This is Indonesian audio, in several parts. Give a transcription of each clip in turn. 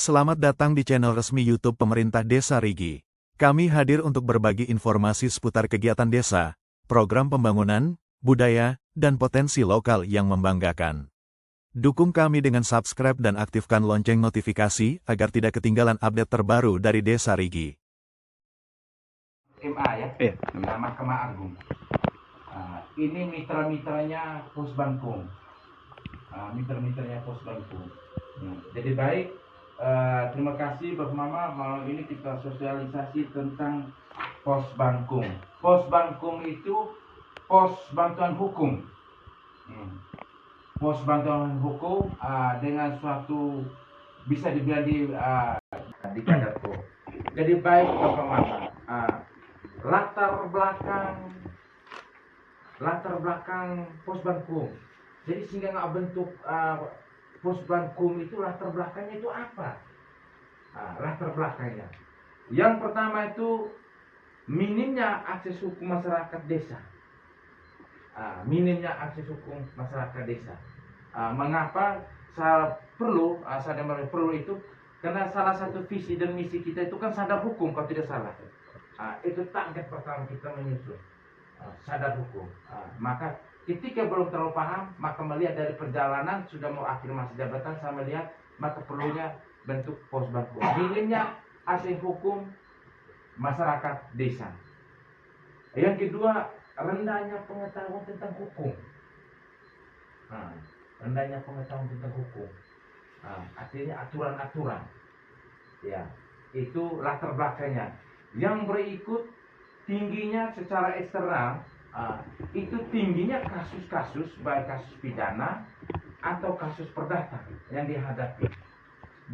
Selamat datang di channel resmi YouTube Pemerintah Desa Rigi. Kami hadir untuk berbagi informasi seputar kegiatan desa, program pembangunan, budaya, dan potensi lokal yang membanggakan. Dukung kami dengan subscribe dan aktifkan lonceng notifikasi agar tidak ketinggalan update terbaru dari Desa Rigi. MA ya, Mahkamah Agung. Ini mitra-mitranya Pos Bangkong. Mitra-mitranya Pos Bangkong. Jadi baik, terima kasih Bapak Mama. Malam ini kita sosialisasi tentang Pos Bangkong. Pos Bangkong itu pos bantuan hukum. Pos bantuan hukum dengan suatu bisa dibilang di Kadarko. Jadi baik Bapak Mama. Latar belakang Pos Bangkong. Jadi sehingga nggak bentuk Pos Bangkong itu latar belakangnya itu apa? Latar belakangnya. Yang pertama itu minimnya akses hukum masyarakat desa. Minimnya akses hukum masyarakat desa. Mengapa saya perlu itu? Karena salah satu visi dan misi kita itu kan sadar hukum kalau tidak salah. Itu target pertama kita menyusun sadar hukum. Maka ketika belum terlalu paham, maka melihat dari perjalanan sudah mau akhir masa jabatan, saya melihat maka perlunya bentuk Pos Bangkong. Minimnya akses hukum masyarakat desa. Yang kedua, rendahnya pengetahuan tentang hukum. Rendahnya pengetahuan tentang hukum. Artinya aturan-aturan. Ya, itu latar belakangnya. Yang berikut tingginya secara eksternal, itu tingginya kasus-kasus baik kasus pidana atau kasus perdata yang dihadapi.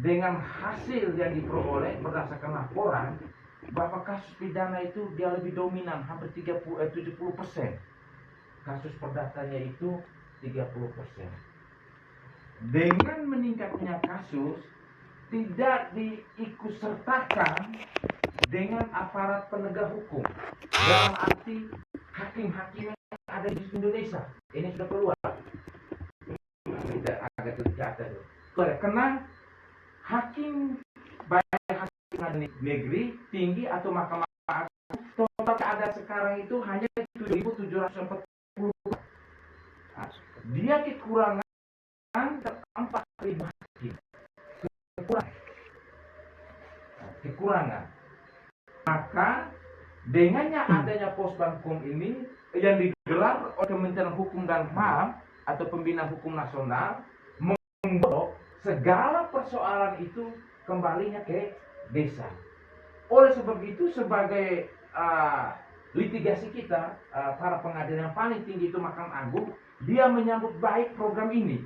Dengan hasil yang diperoleh berdasarkan laporan bahwa kasus pidana itu dia lebih dominan, hampir 70%. Kasus perdatanya itu 30%. Dengan meningkatnya kasus tidak diikutsertakan dengan aparat penegak hukum, dalam arti hakim-hakim yang ada di Indonesia ini sudah keluar. Kita agak ke atas. Karena hakim baik hakim negeri tinggi atau mahkamah agung total ada sekarang itu hanya 7.740. Dia kekurangan 4.000 hakim. Kekurangan. Maka dengannya adanya Pos Bangkong ini yang digelar oleh Kementerian Hukum dan HAM atau Pembinaan Hukum Nasional, membawa segala persoalan itu kembalinya ke desa. Oleh sebab itu sebagai litigasi kita, para pengadilan yang paling tinggi itu Mahkamah Agung, dia menyambut baik program ini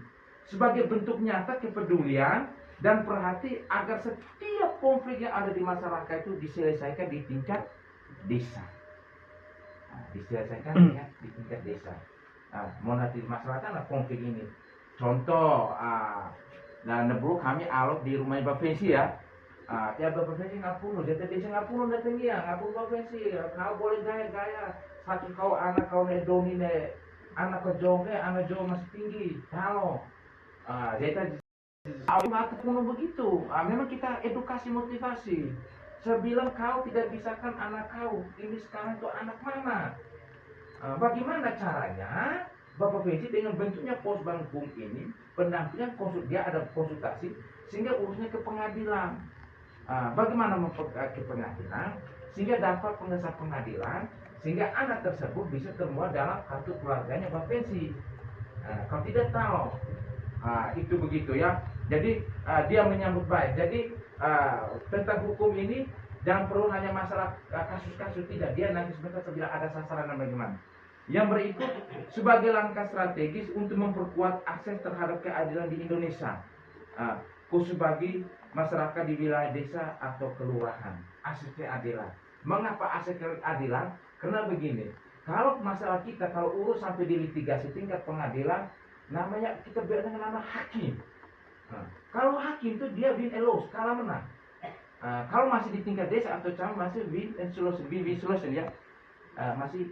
sebagai bentuk nyata kepedulian dan perhati agar setiap konflik yang ada di masyarakat itu diselesaikan di tingkat desa. Di tingkat desa. Monati masyarakat konflik ini. Contoh, dulu kami alok di rumah Bapak ya. Tiap Bapak ngapuno, dia desa ngapuno datang dia, ngapuno Bapak kau boleh gaya-gaya. Satu kau anak kau nedoni ne, anak kau jonge, anak jonge masih tinggi. Kalau dia aku kuno begitu. Memang kita edukasi motivasi. Saya bilang kau tidak bisakan anak kau. Ini sekarang itu anak mana? Bagaimana caranya? Bapak Fesi dengan bentuknya Pos Bangkong ini pendampingan dia ada konsultasi sehingga urusnya ke pengadilan. Bagaimana ke pengadilan sehingga dapat pengesahan pengadilan sehingga anak tersebut bisa termuat dalam kartu keluarganya Bapak Fesi. Kalau tidak tahu. Itu begitu ya. Jadi dia menyambut baik. Jadi tentang hukum ini jangan perlu hanya masalah kasus-kasus, tidak. Dia nanti sebentar bila ada sasaran dan bagaimana. Yang berikut sebagai langkah strategis untuk memperkuat akses terhadap keadilan di Indonesia, khusus bagi masyarakat di wilayah desa atau kelurahan. Akses keadilan. Mengapa akses keadilan? Karena begini. Kalau masalah kita kalau urus sampai di litigasi tingkat pengadilan, namanya kita bilang dengan nama hakim. Kalau hakim itu dia win and lose, kalah menang. Kalau masih di tingkat desa atau camat masih win and solution ya, masih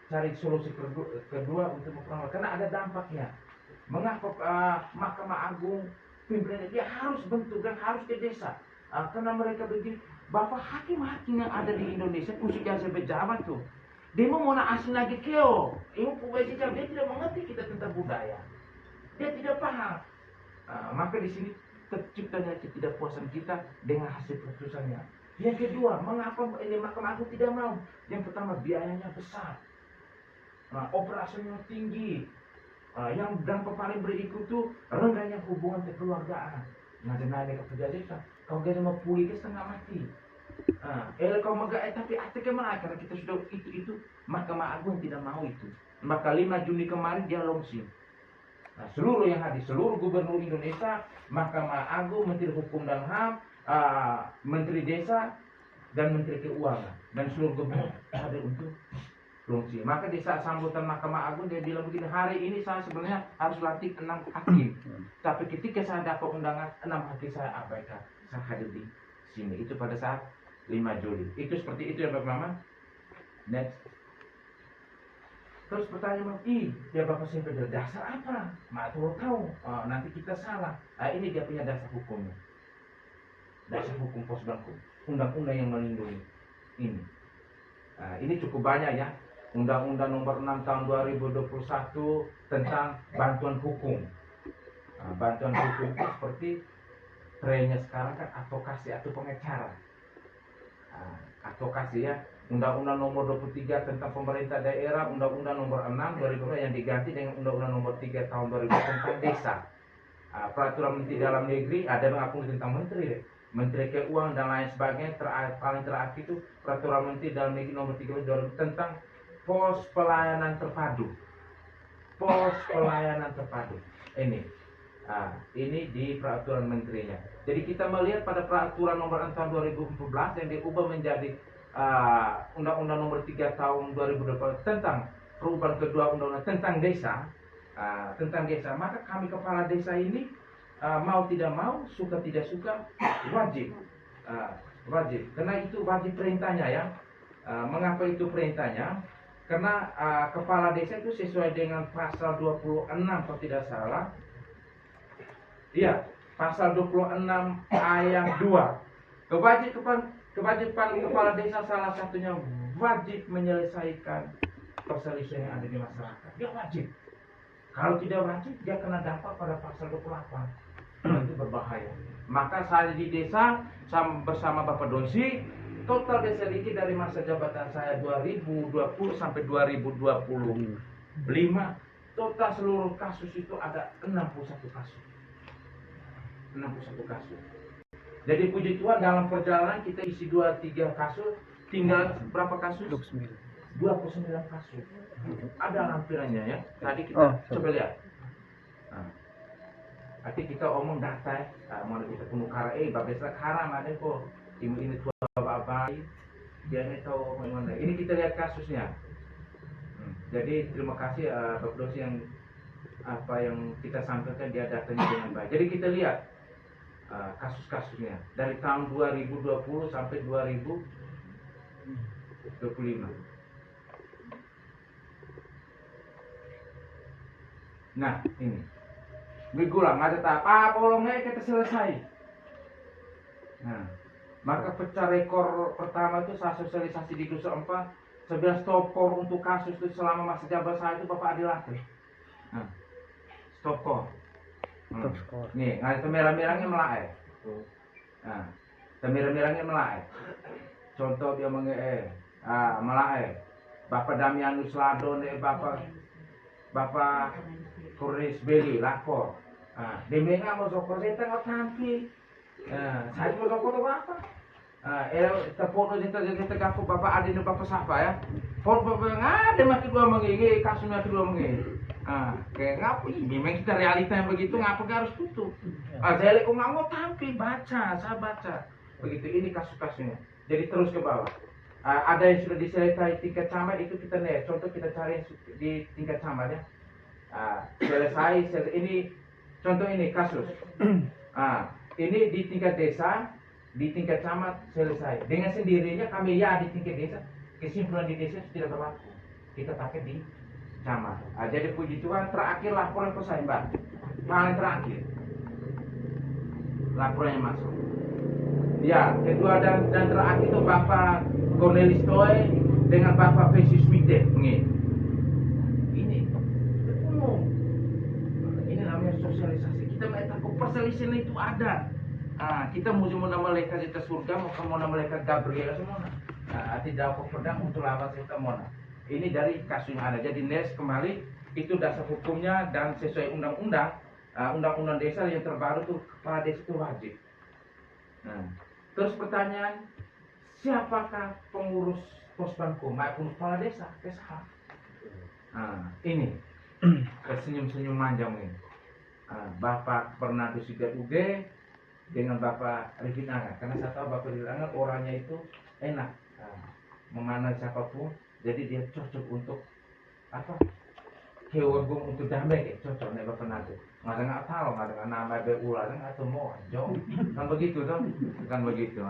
cari solusi kedua untuk memperoleh, karena ada dampaknya. Mengapa Mahkamah Agung pimpinan dia harus bentuk dan harus ke desa. Karena mereka begini, bapak hakim-hakim yang ada di Indonesia khususnya pejabat tuh, dia mau asing lagi keo, ilmu publik dia tidak mengerti kita tentang budaya, dia tidak paham. Maka di sini terciptanya ketidakpuasan kita dengan hasil putusannya. Yang kedua, mengapa ini Mahkamah Agung tidak mau? Yang pertama, biayanya besar, operasinya tinggi. Yang dampak paling berikut itu rendahnya hubungan kekeluargaan. Nada-nada kepejajikan, kau gak mau pulih ke setengah mati. Kau megah tapi hati kemana? Karena kita sudah itu Mahkamah Agung tidak mau itu. Maka 5 Juni kemarin dia launching. Seluruh yang hadir, seluruh gubernur Indonesia, Mahkamah Agung, Menteri Hukum dan HAM, Menteri Desa, dan Menteri Keuangan, dan seluruh gubernur hadir untuk launching. Maka di saat sambutan Mahkamah Agung dia bilang begini, hari ini saya sebenarnya harus latih 6 hakim, tapi ketika saya dapat undangan 6 hakim saya abaikan, saya hadir di sini. Itu pada saat 5 Juli. Itu seperti itu ya Bapak Mama. Next. Terus pertanyaan, dia Bapak saya dasar apa? Mak tahu. Nanti kita salah. Ini dia punya dasar hukumnya. Dasar hukum pos bangku. Undang-undang yang melindungi ini. Ini cukup banyak ya. Undang-Undang Nomor 6 Tahun 2021 tentang bantuan hukum. Bantuan hukum itu seperti trennya sekarang kan advokasi atau pengacara. Advokasi ya. Undang-Undang Nomor 23 tentang pemerintah daerah, Undang-Undang Nomor 6 2000 yang diganti dengan Undang-Undang Nomor 3 Tahun 2000 tentang desa. Peraturan Menteri Dalam Negeri ada mengaku tentang menteri, Menteri Keuangan dan lain sebagainya. Paling terakhir itu Peraturan Menteri Dalam Negeri Nomor 13 2000 tentang pos pelayanan terpadu. Pos pelayanan terpadu. Ini di peraturan menterinya. Jadi kita melihat pada peraturan nomor 6 tahun 2014 yang diubah menjadi Undang-Undang Nomor 3 tahun 2020 tentang perubahan kedua undang-undang tentang desa, maka kami kepala desa ini mau tidak mau, suka tidak suka, wajib. Karena itu wajib perintahnya ya. Mengapa itu perintahnya? Karena kepala desa itu sesuai dengan pasal 26 kalau tidak salah. Iya, pasal 26 ayat 2. Kewajiban kepala desa salah satunya wajib menyelesaikan perselisihan yang ada di masyarakat. Dia wajib. Kalau tidak wajib, dia kena dampak pada pasal 28. Itu berbahaya. Maka saya di desa bersama Bapak Donsi, total desa Rigi dari masa jabatan saya 2020 sampai 2025, total seluruh kasus itu ada 61 kasus. 61 kasus. Jadi puji Tuhan dalam perjalanan kita isi 2-3 kasus, tinggal berapa kasus? 29 kasus. Ada lampirannya ya. Tadi kita coba lihat. Nanti kita omong data ya. Mau kita penuh kara, babesa haram ada kok. Ini tua bapak, dia ini tahu bagaimana. Ini kita lihat kasusnya. Jadi terima kasih Bapak Dosi yang apa yang kita sampaikan dia datanya dengan baik. Jadi kita lihat kasus-kasusnya dari tahun 2020 sampai 2025. Nah ini migulang ada tahap polongnya kita selesai. Nah maka pecah rekor pertama itu saya sosialisasi di Dusun 4 11 stopor untuk kasus itu selama masa jabat saya itu Bapak Adi Latih. Nah stopor. Nih, nggak merah-merahnya melai. Nah, merah-merahnya melai. Contoh dia melai. Bapak Damianus Ladon, Bapak Kurnis Beli lapor. Dia nggak mau sokor, saya tengok tampil. Saya mau sokor apa? Foto kita gapo Bapak Adi dan Bapak siapa ya? Foto Bapak ada makin dua mengi, kasus makin dua mengi. Kayak ngapa? Memang kita realita yang begitu, ngapa harus tutup? Saya lihat nggak mau tampil, saya baca. Begitu ini kasus-kasusnya. Jadi terus ke bawah. Ada yang sudah diselesai tingkat camat itu kita lihat. Contoh kita cari di tingkat camat ya. Selesai. Ini contoh ini kasus. Ini di tingkat desa, di tingkat camat selesai. Dengan sendirinya kami ya di tingkat desa, kesimpulan di desa itu tidak berlaku. Kita pakai di camat. Jadi puji Tuhan terakhir laporan ke saya Mbak. Paling terakhir. laporannya masuk. Ya, kedua dan terakhir itu Bapak Cornelis Toe dengan Bapak Pesius Mite. Ini umum. Ini namanya sosialisasi. Kita mengatakan perselisihan itu ada. Kita mau malaikat di surga, mau malaikat Gabriel semua. Tidak aku pedang untuk lawan kita mana. Ini dari kasus yang ada. Jadi next kembali itu dasar hukumnya dan sesuai undang-undang, undang-undang desa yang terbaru tuh kepala desa itu wajib. Terus pertanyaan, siapakah pengurus posbanku maupun kepala desa? Ini senyum-senyum manjang ini. Bapak pernah disigat UG dengan Bapak Rifin Anga, karena saya tahu Bapak Rifin Anga orangnya itu enak memandang siapapun, jadi dia cocok untuk apa? Kewagung untuk damai, cocok nih Bapak nanti. Nggak tahu, nggak nama berulang atau mau jauh, kan begitu dong, kan begitu.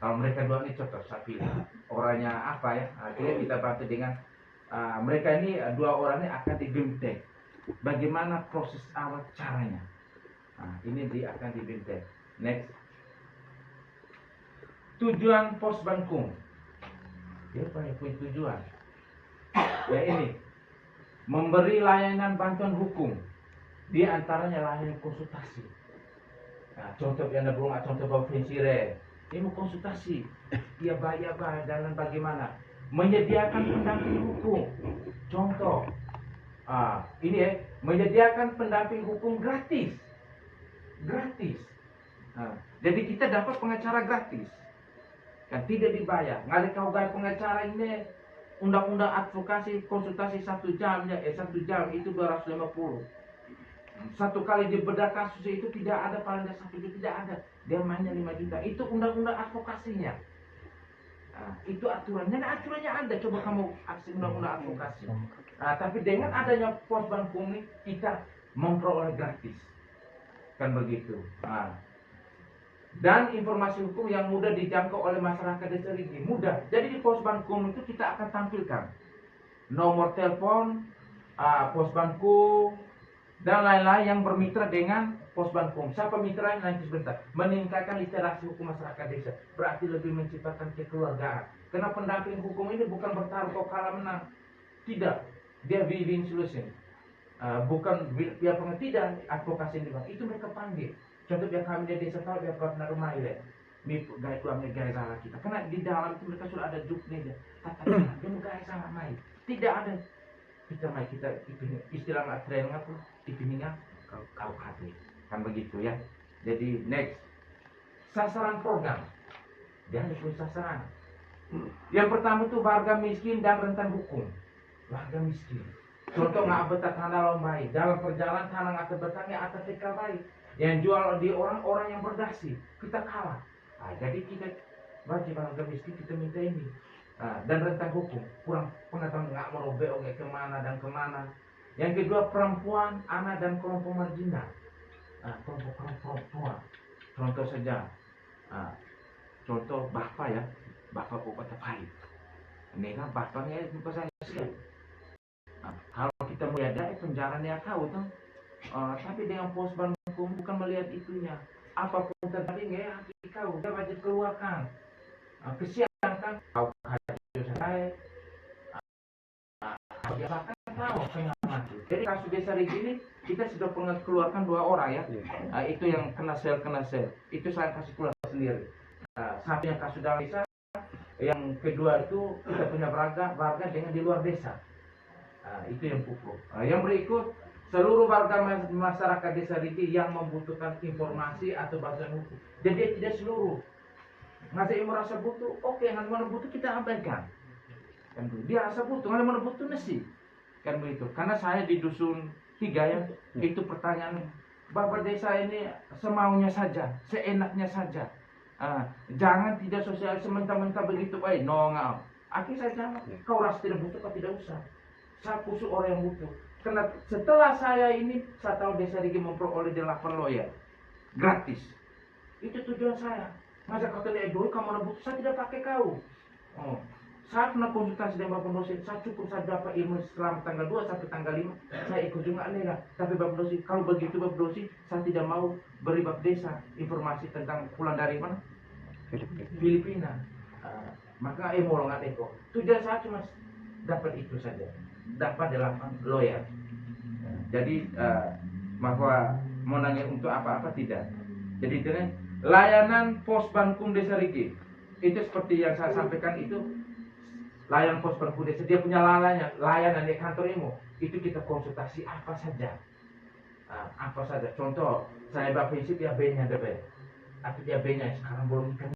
Kalau mereka dua ini cocok, saya pilih orangnya apa ya? Akhirnya kita bantu dengan mereka ini dua orang ini akan dibimbing. Bagaimana proses awal caranya? Ini akan dibimbing. Next. Tujuan Posbankum. Dia punya tujuan. Ya ini. Memberi layanan bantuan hukum. Di antaranya layanan konsultasi. Contoh yang belum contoh provinsi dia mau konsultasi. Dia bayar dan bagaimana? Menyediakan pendamping hukum. Contoh. Ini ya, menyediakan pendamping hukum gratis. Jadi kita dapat pengacara gratis, kan tidak dibayar. Nggak kau gaya pengacara ini undang-undang advokasi konsultasi 1 jam ya, 1 jam itu 250. Satu kali dibedah kasus itu tidak ada paling 1 juta, tidak ada. Dia mainnya 5 juta. Itu undang-undang advokasinya. Itu aturannya ada. Coba kamu aksi undang-undang advokasi. Tapi dengan adanya Posbankum ini kita memperoleh gratis, kan begitu. Dan informasi hukum yang mudah dijangkau oleh masyarakat desa ini mudah. Jadi di Posbankum itu kita akan tampilkan nomor telepon Posbankum dan lain-lain yang bermitra dengan Posbankum. Siapa mitranya nanti sebentar. Meningkatkan literasi hukum masyarakat desa, berarti lebih menciptakan kekeluargaan. Karena pendamping hukum ini bukan bertaruh kau kalah menang, tidak. Dia win-win solution. Bukan pihak tidak advokasi ini bang. Itu mereka panggil. Contoh biar kami di desa tahu biar partner rumah ini. Ini gaya tuangnya gaya salah kita. Karena di dalam itu mereka sudah ada juknya dia. Dia mau gaya salah main. Tidak ada. Kita main kita istilah nggak tren apa? Dipiningnya kau hati. Kan begitu ya. Jadi next sasaran program. Jangan disebut sasaran. Yang pertama itu warga miskin dan rentan hukum. Warga miskin. Contoh nggak betah tanah lombai. Dalam perjalanan tanah nggak betahnya atas tikar baik. Yang jual di orang-orang yang berdasi. Kita kalah. Jadi kita wajib warga miskin kita minta ini. Dan rentan hukum. Kurang pengetahuan nggak merobek kemana dan kemana. Yang kedua perempuan, anak dan kelompok marginal. Kelompok perempuan. Contoh saja. Contoh bapak ya. Bapak Bupati Pahit. Ini kan bapaknya itu pesan sekali. Kalau kita melihat dari penjara dia tahu tuh, tapi dengan Posbankum bukan melihat itunya. Apapun terjadi nggak kau dia wajib keluarkan. Kesian kan kau hadir saya, biasakan tahu pengalaman. Jadi kasus desa ini kita sudah pernah keluarkan 2 orang ya. Itu yang kena sel. Itu saya kasih keluar sendiri. Satu yang kasus dalam desa, yang kedua itu kita punya warga dengan di luar desa. Itu yang pupuk. Yang berikut seluruh warga masyarakat desa Riki yang membutuhkan informasi atau bantuan hukum. Jadi tidak seluruh. Ngasih merasa butuh, oke, nggak mana butuh kita abaikan. Kan dia rasa butuh, nggak mana butuh nasi. Kan begitu. Karena saya di dusun 3 ya, itu pertanyaan Bapak desa ini semaunya saja, seenaknya saja. Jangan tidak sosial sementara-mentara begitu baik, nongau. Akhirnya saya jawab, kau rasa tidak butuh, kau tidak usah. Saya khusus orang yang butuh. Karena setelah saya ini, saya tahu desa Rigi memperoleh 8 lawyer gratis. Itu tujuan saya. Masa kau tidak dulu kamu butuh, saya tidak pakai kau. Saya pernah konsultasi dengan Bapak dosen, saya cukup saya dapat ilmu selama tanggal 2 sampai tanggal 5, saya ikut juga lega. Tapi Bapak dosen, kalau begitu Bapak dosen, saya tidak mau beri Bapak desa informasi tentang pulang dari mana? Filipina. Maka mau nggak eko. Tujuan saya cuma dapat itu saja, dapat 8 lawyer. Jadi bahwa mau nanya untuk apa-apa tidak. Jadi itu layanan pos Bangkum Desa Rigi itu seperti yang saya sampaikan itu. Layanan pos Bangkum Desa dia punya layanan di kantor ilmu itu kita konsultasi apa saja. Apa saja. Contoh saya bapak prinsip ya B-nya ada B. Atau dia B-nya sekarang belum kan.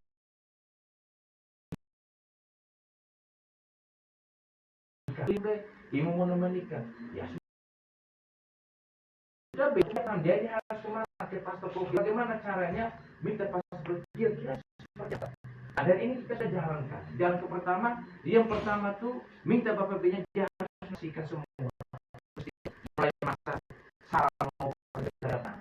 Ilmu mau menikah ya sudah beda, dia harus kemana ke pastor profil, bagaimana caranya minta pastor kira-kira seperti apa. Dan ini kita sudah jalankan. Jalan ke pertama, yang pertama tuh minta bapak B-nya dia harus memastikan semua mulai masa salah mau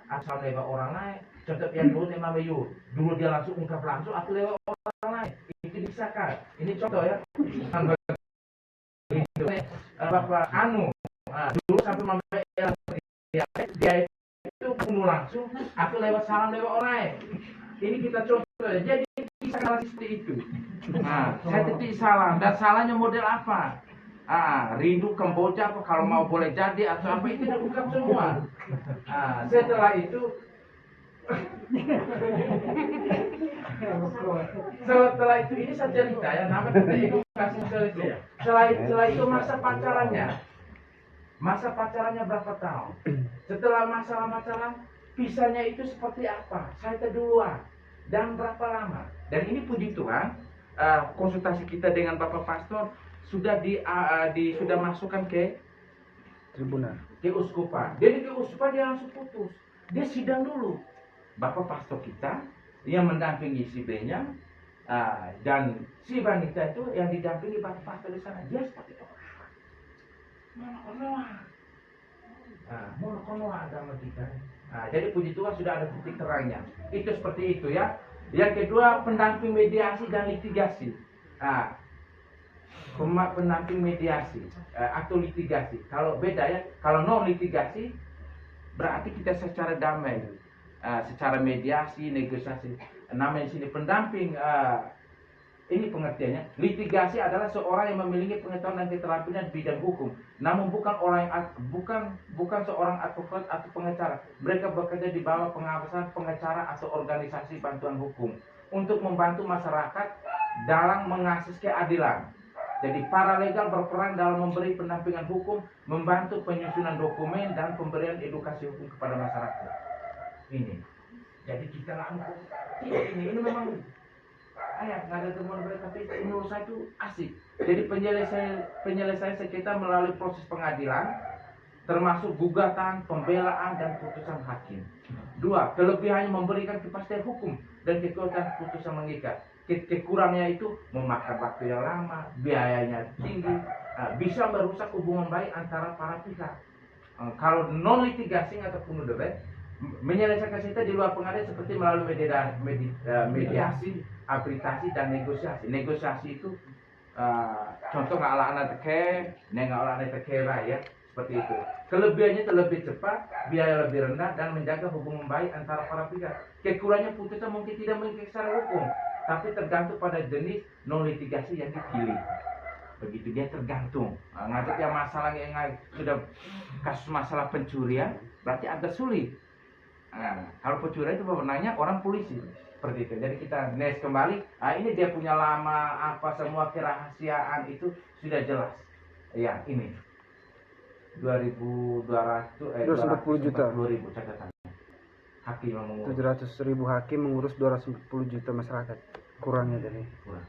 asal lewat orang lain. Contoh yang dulu nama Mayu, dulu dia langsung ungkap langsung atau lewat orang lain itu bisa kan. Ini contoh ya. Bapak Anu dulu sampai membayar dia itu bunuh langsung atau lewat salam lewat orang lain. Ini kita contoh ya. Jadi bisa salah seperti itu. Saya titik salam dan salahnya model apa? Rindu Kamboja apa kalau mau boleh jadi atau apa itu diungkap semua. Setelah itu setelah itu ini saya cerita ya namanya edukasi selesai. Setelah itu masa pacarannya berapa tahun? Setelah masalah-masalah pisahnya itu seperti apa? Saya kedua dan berapa lama? Dan ini puji Tuhan konsultasi kita dengan Bapak Pastor sudah sudah masukkan ke tribunal, ke uskupan. Jadi ke uskupan dia langsung putus. Dia sidang dulu. Bapak Pastor kita yang mendampingi si B-nya dan si wanita itu yang didampingi Bapak Pastor di sana. Dia seperti itu. Monokonoa agama kita. Jadi puji Tuhan sudah ada titik terangnya. Itu seperti itu ya. Yang kedua pendamping mediasi dan litigasi. Pendamping mediasi atau litigasi. Kalau beda ya, kalau non litigasi berarti kita secara damai, secara mediasi, negosiasi. Namanya sini pendamping. Ini pengertiannya. Litigasi adalah seorang yang memiliki pengetahuan dan keterampilan di bidang hukum, namun bukan seorang advokat atau pengacara. Mereka bekerja di bawah pengawasan pengacara atau organisasi bantuan hukum untuk membantu masyarakat dalam mengakses keadilan. Jadi paralegal berperan dalam memberi pendampingan hukum, membantu penyusunan dokumen dan pemberian edukasi hukum kepada masyarakat. Ini. Jadi kita langsung ini memang nggak ada temuan mereka, tapi menurut saya itu asik. Jadi penyelesaian sengketa melalui proses pengadilan, termasuk gugatan, pembelaan, dan putusan hakim. 2. Kelebihannya memberikan kepastian hukum dan kekuatan putusan mengikat. Kekurangnya itu memakan waktu yang lama, biayanya tinggi, bisa merusak hubungan baik antara para pihak. Kalau non litigasi ataupun debat, menyelesaikan sengketa di luar pengadilan seperti melalui mediasi, arbitrasi dan negosiasi. Negosiasi itu contoh nggak ala anak teke ya seperti itu. Kelebihannya itu lebih cepat, biaya lebih rendah dan menjaga hubungan baik antara para pihak. Kekurangannya putusan mungkin tidak mengikat secara hukum, tapi tergantung pada jenis non litigasi yang dipilih. Begitu dia tergantung. Ngadep yang masalah yang sudah kasus masalah pencurian berarti agak sulit. Kalau pencurian itu benarnya orang polisi seperti itu. Jadi kita nes kembali. Ini dia punya lama apa semua kerahasiaan itu sudah jelas. Ya ini 240 juta catatan. Hakim mengurus 700.000 hakim mengurus 240 juta masyarakat. Kurangnya dari. Kurang.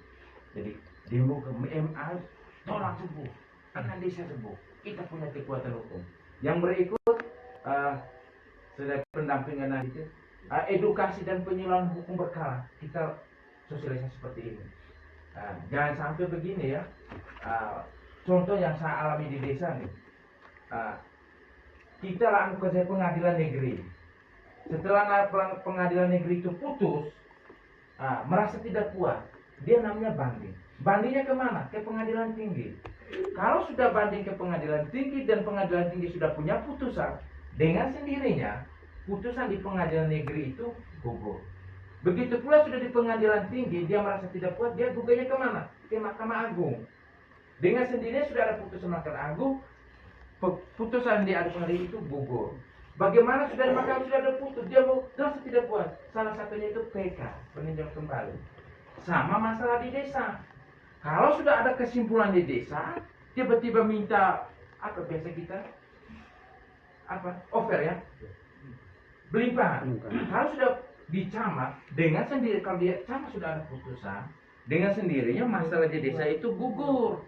Jadi demo ke MA tolak sembuh. Akan desa sembuh. Kita punya kekuatan hukum. Yang berikut sudah pendampingan itu edukasi dan penyuluhan hukum berkala kita sosialisasi seperti ini. Jangan sampai begini ya. Contoh yang saya alami di desa nih. Kita lakukan pengadilan negeri. Setelah pengadilan negeri itu putus, merasa tidak puas. dia namanya banding. Bandingnya kemana? Ke pengadilan tinggi. Kalau sudah banding ke pengadilan tinggi dan pengadilan tinggi sudah punya putusan, dengan sendirinya putusan di pengadilan negeri itu gugur. Begitu pula sudah di pengadilan tinggi, dia merasa tidak puas, dia gugurnya kemana? Ke Mahkamah Agung. Dengan sendirinya sudah ada putusan Mahkamah Agung, putusan di pengadilan itu gugur. Bagaimana sudah di Mahkamah sudah ada putus, dia mau merasa tidak puas. Salah satunya itu PK, peninjau kembali. Sama masalah di desa. Kalau sudah ada kesimpulan di desa, tiba-tiba minta apa biasa kita? Apa? Over ya? Belimpahan. Kalau sudah di camat, dengan sendiri kalau dia camat sudah ada putusan, dengan sendirinya masalah di desa itu gugur.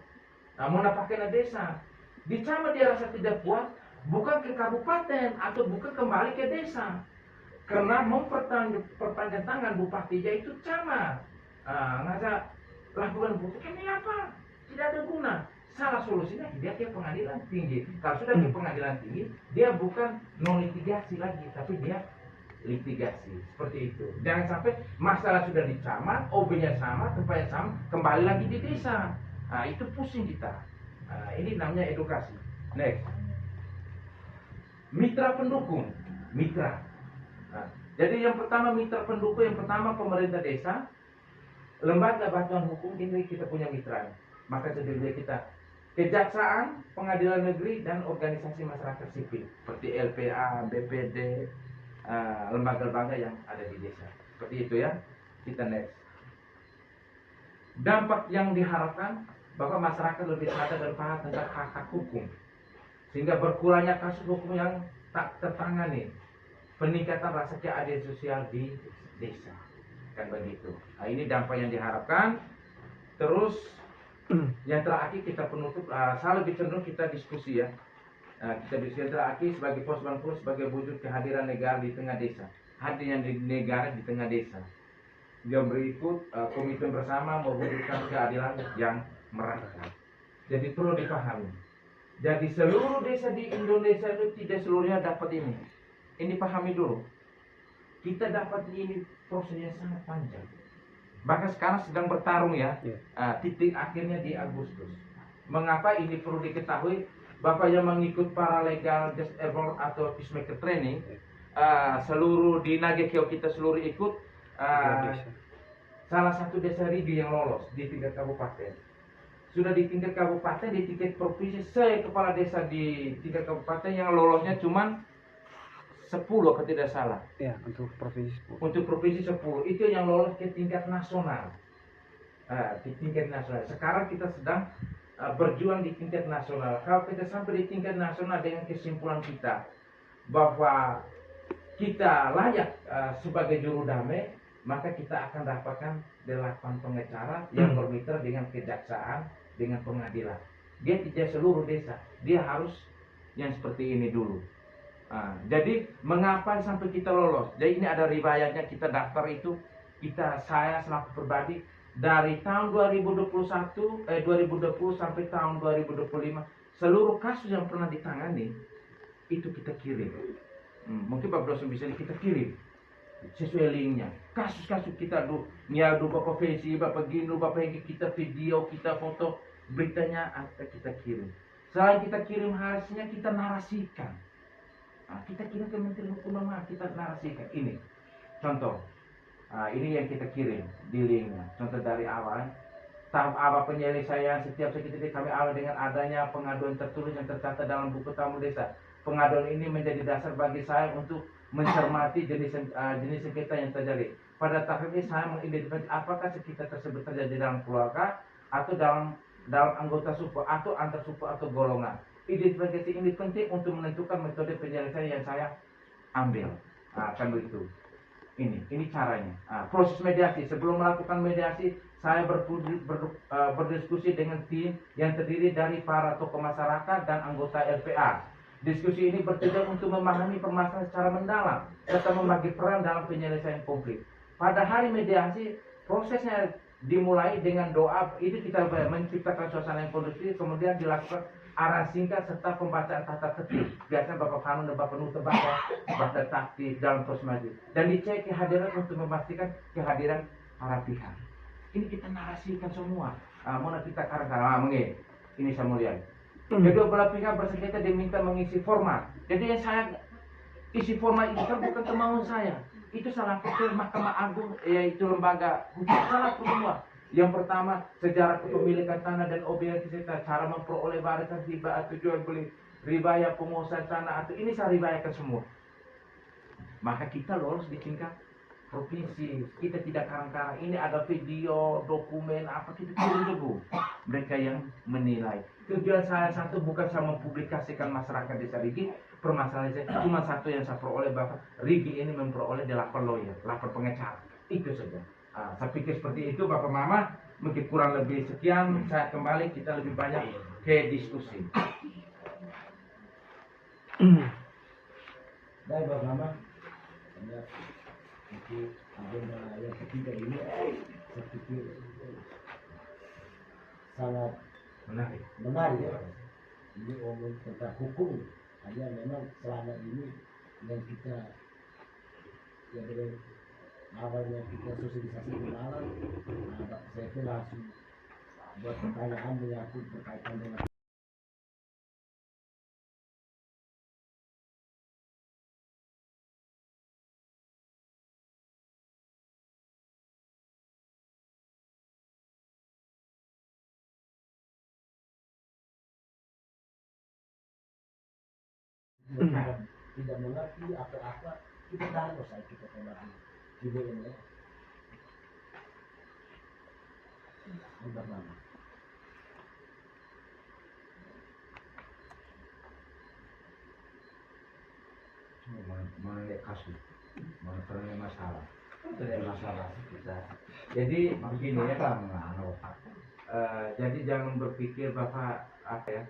Namun apakah desa? Di camat dia rasa tidak puas, bukan ke kabupaten atau bukan kembali ke desa. Karena memperpanjang tangan bupatinya itu camat. Ngasa lakukan putusan ini apa? Tidak ada guna. Salah solusinya dia ke pengadilan tinggi. Kalau sudah ke pengadilan tinggi, dia bukan non litigasi lagi, tapi dia litigasi. Seperti itu. Jangan sampai masalah sudah di camat, OB-nya sama, tempatnya sama, kembali lagi di desa. Itu pusing kita. Ini namanya edukasi. Next. Mitra pendukung. Mitra. Jadi yang pertama mitra pendukung, yang pertama pemerintah desa, lembaga bantuan hukum ini kita punya mitra. Maka sendiri kita kejaksaan, pengadilan negeri, dan organisasi masyarakat sipil seperti LPA, BPD, lembaga-lembaga yang ada di desa. Seperti itu ya. Kita next. Dampak yang diharapkan bahwa masyarakat lebih sadar dan paham tentang hak-hak hukum, sehingga berkurangnya kasus hukum yang tak tertangani, peningkatan rasa keadilan sosial di desa. Kan begitu. Ini dampak yang diharapkan. Terus yang terakhir kita penutup, saya lebih cenderung kita diskusi ya. Kita diskusi terakhir sebagai pos bangku sebagai wujud kehadiran negara di tengah desa. Hadirnya negara di tengah desa. Yang berikut komitmen bersama mewujudkan keadilan yang merata. Jadi perlu dipahami. Jadi seluruh desa di Indonesia itu tidak seluruhnya dapat ini. Ini pahami dulu. Kita dapat ini prosesnya sangat panjang. Bahkan sekarang sedang bertarung ya. Titik akhirnya di Agustus. Mengapa ini perlu diketahui? Bapak yang mengikut paralegal disable atau peacemaker training, seluruh di Nagekeo kita seluruh ikut. Salah satu desa Rigi yang lolos di tingkat kabupaten. Sudah di tingkat kabupaten, di tingkat provinsi, saya kepala desa di tingkat kabupaten yang lolosnya cuma 10 kalau tidak salah. Ya, untuk provinsi 10. Untuk provinsi 10 itu yang lolos ke tingkat nasional. Di tingkat nasional. Sekarang kita sedang berjuang di tingkat nasional. Kalau kita sampai di tingkat nasional dengan kesimpulan kita bahwa kita layak sebagai juru damai, maka kita akan dapatkan 8 pengacara yang bermitra dengan kejaksaan, dengan pengadilan. Dia tidak seluruh desa, dia harus yang seperti ini dulu. Jadi mengapa sampai kita lolos? Jadi ini ada riwayatnya, kita daftar itu, saya selaku pribadi dari tahun 2020 sampai tahun 2025 seluruh kasus yang pernah ditangani itu kita kirim. Mungkin Pak Dosen bisa kita kirim sesuai linknya. Kasus-kasus kita Bapak Fesi, Bapak Gino, Bapak Hengki, kita video, kita foto, beritanya kita kirim. Selain kita kirim hasilnya, kita narasikan. Kita kirim ke Menteri Hukum dan HAM, kita narasikan. Ini contoh. Ini yang kita kirim di linknya. Contoh dari awal. Tahap awal penyelesaian setiap sekitar kami awal dengan adanya pengaduan tertulis yang tercatat dalam buku tamu desa. Pengaduan ini menjadi dasar bagi saya untuk mencermati jenis sengketa yang terjadi. Pada tahap ini saya mengidentifikasi apakah sengketa tersebut terjadi dalam keluarga atau dalam anggota suku atau antar suku atau golongan. Identifikasi ini penting untuk menentukan metode penyelesaian yang saya ambil. Kan begitu. Ini caranya. Proses mediasi. Sebelum melakukan mediasi, saya berdiskusi dengan tim yang terdiri dari para tokoh masyarakat dan anggota LPA. Diskusi ini bertujuan untuk memahami permasalahan secara mendalam serta membagi peran dalam penyelesaian konflik. Pada hari mediasi, prosesnya dimulai dengan doa. Itu kita menciptakan suasana yang kondusif, kemudian dilakukan arah singkat serta pembacaan tata tertib. Biasanya Bapak Kanun dan Bapak Nuta baca taktik dalam proses maju. Dan dicek kehadiran untuk memastikan kehadiran para pihak. Ini kita narasikan semua. Mana kita karang-karang ini saya mau lihat. Kedua belah pihak bersengketa diminta mengisi format. Jadi yang saya isi format itu kan bukan kemauan saya. Itu salah pikir Mahkamah Agung, yaitu lembaga hukum, salah semua. Yang pertama, sejarah kepemilikan tanah dan objek wisata, cara memperoleh warisan riba atau jual beli, riwayat penguasaan tanah atau ini saya riwayatkan semua. Maka kita lolos di tingkat provinsi, kita tidak karang-karang. Ini ada video, dokumen, apa kita kirim dulu. Mereka yang menilai. Tujuan saya satu bukan saya mempublikasikan masyarakat Desa Rigi. Permasalahan saya cuma satu yang saya peroleh, bahwa Rigi ini memperoleh 8 lawyer, 8 pengacara. Itu saja. Saya pikir seperti itu Bapak Mama. Mungkin kurang lebih sekian. Saya kembali, kita lebih banyak ke diskusi. Baik Bapak Mama. Untuk agenda yang ketiga ini saya pikir sangat menarik ya. Ini omong tentang hukum. Hanya memang selama ini yang kita yang dari awalnya kita sosialisasi di malam, saya pun langsung buat pertanyaan menyangkut berkaitan dengan tidak mengerti apa-apa, kita tahu saya kita kembali ibu ini ya. Udah lama. Mana kasus, mana masalah. Masalah kita. Jadi begini ya, jadi jangan berpikir Bapak apa ya.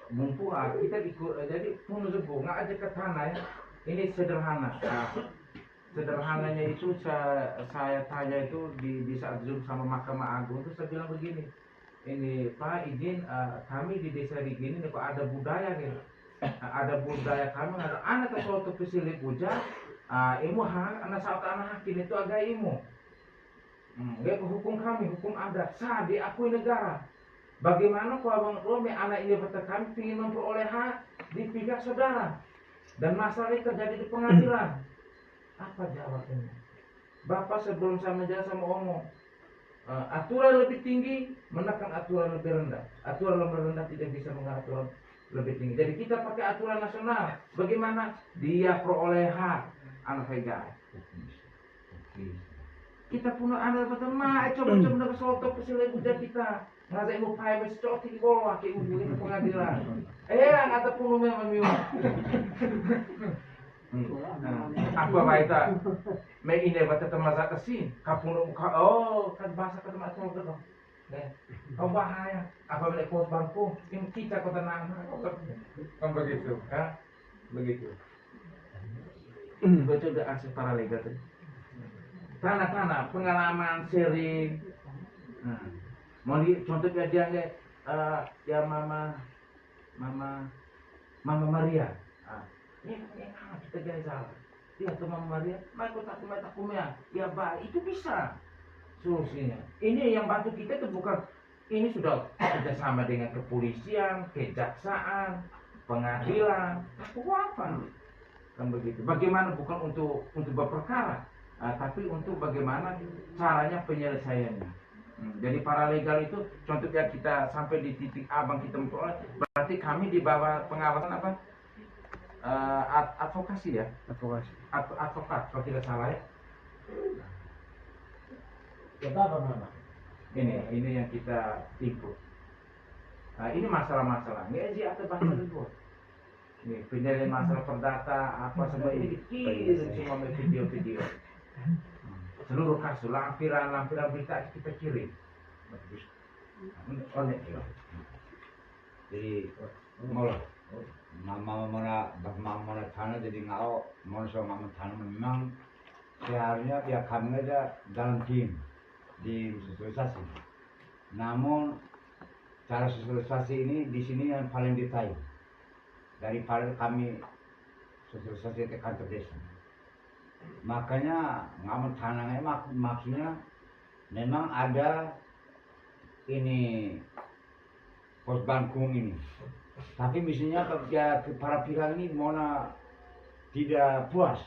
Mumpung kita ikut, jadi punya sebuah nggak aja ke tanah ya. Ini sederhana. Sederhananya itu saya tanya itu di saat Zoom sama Mahkamah Agung itu saya bilang begini, ini Pak izin kami di Desa Rigi ini kok ada budaya nih, ada budaya kami ada anak ke suatu pesili puja, ilmu hak anak saat anak hakim itu agak ilmu, hukum kami hukum adat sah diakui negara. Bagaimana kalau Abang Rome anak ini bertekan ingin memperoleh hak di pihak saudara dan masalah ini terjadi di pengadilan? Apa jawabannya? Bapak sebelum saya menjelaskan sama omong, aturan lebih tinggi menekan aturan lebih rendah. Aturan lebih rendah tidak bisa mengatur lebih tinggi. Jadi kita pakai aturan nasional. Bagaimana dia peroleh hak anak pegang? Kita punya anak berteman, coba-coba soto kesalahan budak kita. Nggak mau pakai mescot di bawah ke ujung pengadilan. Nggak punya memang apa baita me ini bata temasa kesin kapuno kan bahasa ke tempat itu dong bahaya apa boleh kos bangku yang kita kota tenang kan begitu ya begitu betul udah akses paralegal tadi tanah pengalaman sharing mau di contoh dia ya mama Maria kita jadi salah. Ya teman Maria, aku tak kumia. Ya baik, itu bisa solusinya. Ini yang bantu kita itu bukan ini sudah kerjasama dengan kepolisian, kejaksaan, pengadilan, apa? Kan begitu. Bagaimana bukan untuk berperkara, tapi untuk bagaimana caranya penyelesaiannya. Jadi paralegal itu contohnya kita sampai di titik abang kita memperoleh, berarti kami di bawah pengawasan apa? Advokasi ya, advokat kalau tidak salah ya. Apa Mama? Ini yang kita tipu. Ini masalah-masalah. Ini aja atau bahasa itu. Nih penyelesaian masalah perdata apa semua ini dikirim semua video-video. Seluruh kasus lampiran berita kita kirim. Jadi mulai mama mana tanah jadi ngau mau mama tanah memang seharusnya ya kami aja dalam tim di sosialisasi. Namun cara sosialisasi ini di sini yang paling detail daripada kami sosialisasi ke kantor desa. Makanya ngamen tanahnya maksudnya memang ada ini pos Bangkung ini. Tapi misalnya ya, para pihak ini tidak puas.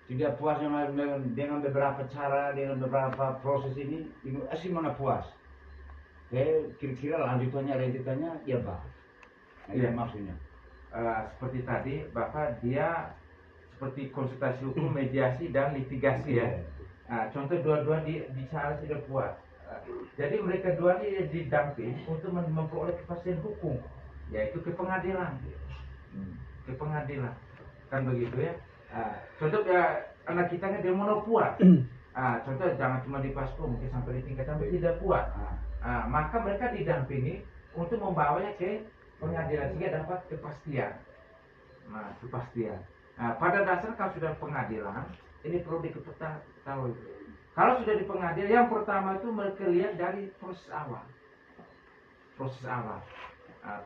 Tidak puas dengan beberapa cara, dengan beberapa proses ini masih mana puas. Kira-kira lanjutannya ya Pak. Nah, Iya. itu maksudnya. Seperti tadi Bapak dia seperti konsultasi hukum, mediasi dan litigasi ya. Contoh dua-dua bicara tidak puas. Jadi mereka dua ini didamping untuk memperoleh kepastian hukum, yaitu ke pengadilan. Ke pengadilan. Kan begitu ya. Contoh ya anak kita kan dia mau puas. Contoh jangan cuma di PASPO, mungkin sampai di tingkat sampai tidak puas. Maka mereka didampingi untuk membawanya ke pengadilan sehingga dapat kepastian. Kepastian. Pada dasar kalau sudah pengadilan, ini perlu diketahui. Kalau sudah di pengadilan, yang pertama itu mereka lihat dari proses awal. Proses awal.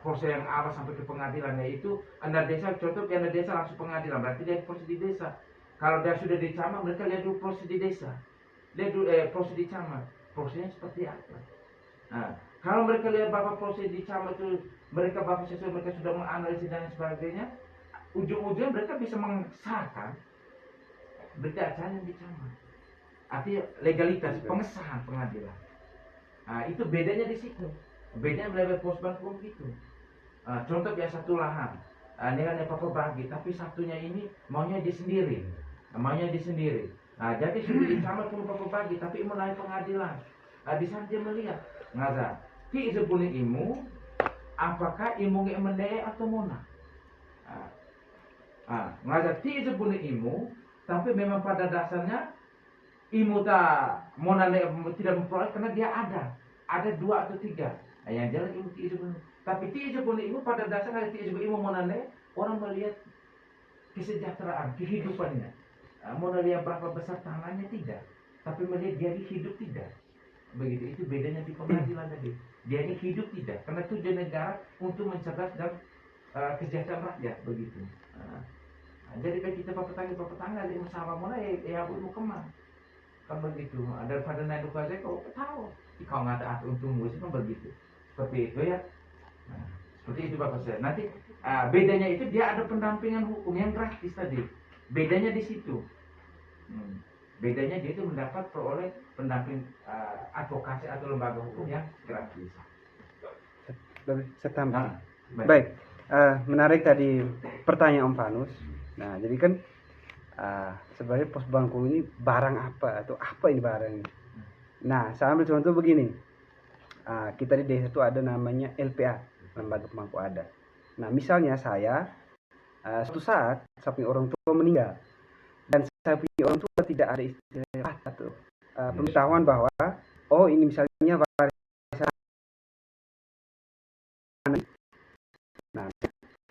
Proses yang awal sampai ke pengadilan, yaitu anda desa, contoh anda desa langsung pengadilan, berarti dia proses di desa. Kalau dia sudah di camat, mereka lihat dulu proses di desa. Lihat dulu proses di camat, prosesnya seperti apa. Kalau mereka lihat bapak proses di camat itu, mereka sudah menganalisis dan sebagainya, ujung-ujungnya mereka bisa mengesahkan berita acara yang di camat. Artinya legalitas, pengesahan pengadilan. Itu bedanya di situ. Bedanya melalui pos Bangkung gitu. Contoh biasa satu lahan, dengan apa bagi, tapi satunya ini maunya di sendiri. Jadi sudah di camat pun apa bagi, tapi mau naik pengadilan. Di sana dia melihat, ngaza, ti sebuni imu, apakah imu nggak mendee atau mona? Ngaza ti sebuni imu, tapi memang pada dasarnya imu mona tidak memperoleh karena dia ada 2 atau 3. Yang jelas imu ti sebuni. Tapi ti sebuni imu pada dasarnya ti sebuni imu mona orang melihat kesejahteraan, kehidupannya. Mona lihat berapa besar tanahnya tidak, tapi melihat dia hidup tidak. Begitu, itu bedanya di pengadilan tadi. Dia ini hidup tidak, karena tujuan negara untuk mencerdas dan kesejahteraan rakyat, begitu. Jadi kalau kita petani ada masalah mana ya mau kemana? Kan begitu. Daripada naik duka saya kau tahu, kau nggak ada untung musik kan begitu. Seperti itu ya. Seperti itu Bapak saya. Nanti bedanya itu dia ada pendampingan hukum yang gratis tadi. Bedanya di situ. Bedanya dia itu mendapat peroleh pendamping advokasi atau lembaga hukum yang gratis. Saya tambah. Baik, menarik tadi pertanyaan Om Fanus. Nah, jadi kan sebenarnya pos Bangkung ini barang apa atau apa ini barang ini? Nah, saya ambil contoh begini. Kita di desa itu ada namanya LPA, lembaga pemangku adat. Nah, misalnya saya suatu saat saya punya orang tua meninggal dan saya punya orang tua tidak ada istilah atau pengetahuan bahwa ini misalnya warisan. Nah,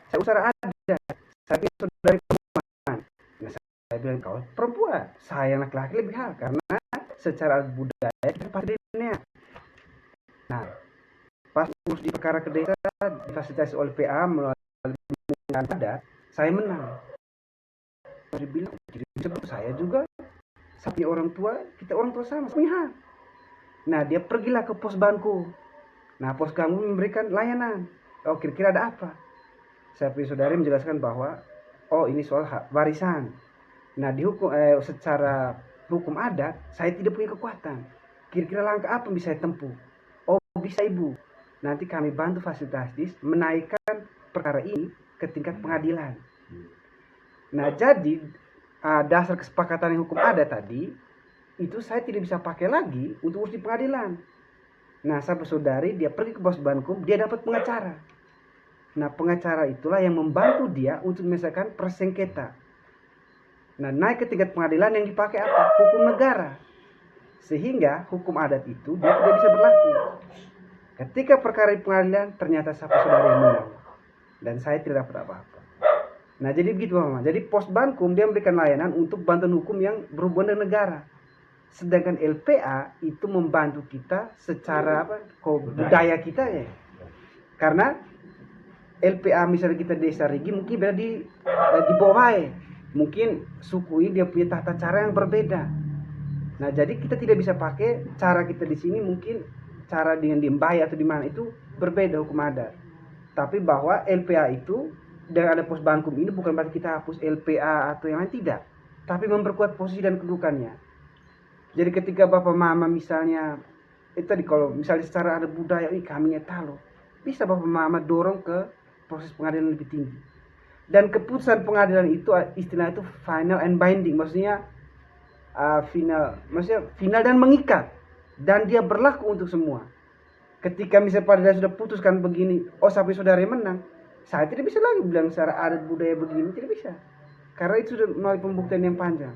saya usah ada, saya punya saudari perempuan. Nah, saya bilang kau perempuan, saya laki-laki lebih hal karena secara budaya kita pada DNA. Nah, pas urus di perkara ke desa difasilitasi oleh PA melalui adat, saya menang. Dia bilang, jadi sebut saya juga, saya punya orang tua, kita orang tua sama, punya hak. Nah, dia pergilah ke pos Bangkung. Nah, pos kamu memberikan layanan. Kira-kira ada apa? Saya punya saudari menjelaskan bahwa, ini soal hak warisan. Nah, secara hukum adat, saya tidak punya kekuatan. Kira-kira langkah apa yang bisa saya tempuh? Bisa Ibu. Nanti kami bantu fasilitatis menaikkan perkara ini ke tingkat pengadilan. Nah, jadi dasar kesepakatan yang hukum adat tadi itu saya tidak bisa pakai lagi untuk urus di pengadilan. Nah, sahabat saudari dia pergi ke pos Bangkung, dia dapat pengacara. Nah, pengacara itulah yang membantu dia untuk menyelesaikan persengketa. Nah, naik ke tingkat pengadilan yang dipakai apa? Hukum negara. Sehingga hukum adat itu dia tidak bisa berlaku. Ketika perkara di pengadilan ternyata sahabat saudari yang menang dan saya tidak dapat apa-apa. Nah, jadi begitu Mama. Jadi pos Bangkung dia memberikan layanan untuk bantuan hukum yang berhubungan dengan negara. Sedangkan LPA itu membantu kita secara budaya kita ya. Karena LPA misalnya kita desa Rigi mungkin beda di bawah. Mungkin suku ini dia punya tata cara yang berbeda. Nah, jadi kita tidak bisa pakai cara kita di sini, mungkin cara dengan di Mbae atau di mana itu berbeda hukum adat. Tapi bahwa LPA itu dengan ada pos Bangkum ini bukan berarti kita hapus LPA atau yang lain, tidak. Tapi memperkuat posisi dan kedudukannya. Jadi ketika bapak mama misalnya itu tadi, kalau misalnya secara ada budaya kami tahu, bisa bapak mama dorong ke proses pengadilan lebih tinggi. Dan keputusan pengadilan itu istilah itu final and binding, maksudnya final dan mengikat, dan dia berlaku untuk semua. Ketika misalnya pengadilan sudah putuskan begini, sampai saudara menang, saya tidak bisa lagi bilang secara adat budaya begini, tidak bisa, karena itu sudah melalui pembuktian yang panjang.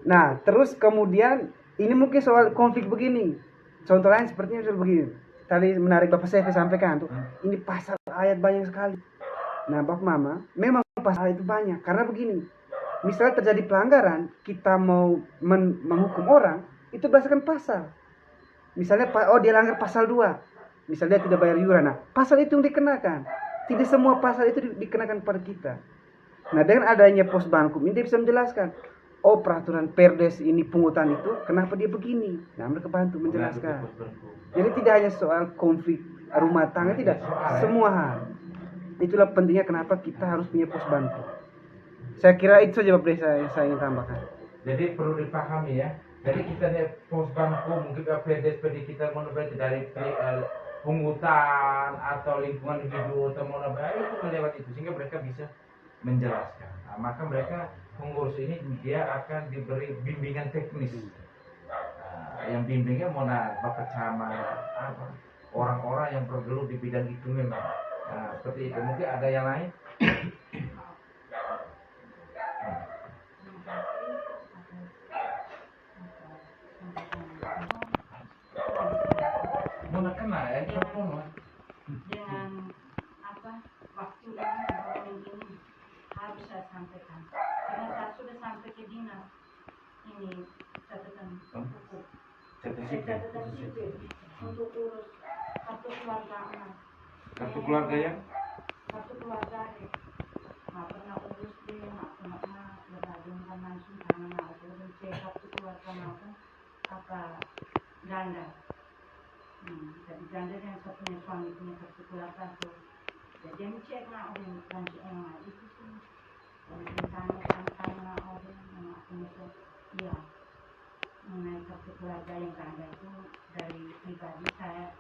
Nah, terus kemudian ini mungkin soal konflik begini. Contoh lain sepertinya soal begini. Tadi menarik Bapak Sefe sampaikan tuh, ini pasal ayat banyak sekali. Nah, Bapak Mama, memang pasal itu banyak karena begini. Misalnya terjadi pelanggaran, kita mau menghukum orang, itu berdasarkan pasal. Misalnya dia langgar pasal 2. Misalnya dia tidak bayar iuran. Nah, pasal itu yang dikenakan. Tidak semua pasal itu dikenakan pada kita. Nah, dengan adanya pos Bangkum ini dia bisa menjelaskan, peraturan Perdes ini pungutan itu kenapa dia begini. Nah, mereka bantu menjelaskan. Jadi tidak hanya soal konflik rumah tangga, tidak, semua hal. Itulah pentingnya kenapa kita harus punya pos Bangkum. Saya kira itu saja Bapak Desa yang saya ingin tambahkan. Jadi perlu dipahami ya. Jadi kita lihat pos Bangkum, mungkin Perdes kita mau dari pungutan atau lingkungan hidup atau mau itu melewati itu, sehingga mereka bisa menjelaskan. Nah, maka mereka pengurus ini dia akan diberi bimbingan teknis. Yang bimbingnya Bapak Camat, orang-orang yang bergelut di bidang itu memang. Seperti itu. Mungkin ada yang lain? Mana kena ya? Dengan waktu ini harus saya sampaikan, karena saya sudah sampai ke dinas ini catatan buku, catatan sipil untuk urus kartu keluarga anak. Kartu keluarga ya? Kartu keluarga nggak pernah urus dia, nggak pernah berhubungan langsung sama aku dan cek kartu keluarga maupun ganda. Jadi ganda yang satunya suami punya kartu keluarga tuh. Jadi yang cek nak orang kunci yang itu sih. Kalau tanya orang yang aku itu, iya, mengenai kartu keluarga yang ganda itu dari pribadi saya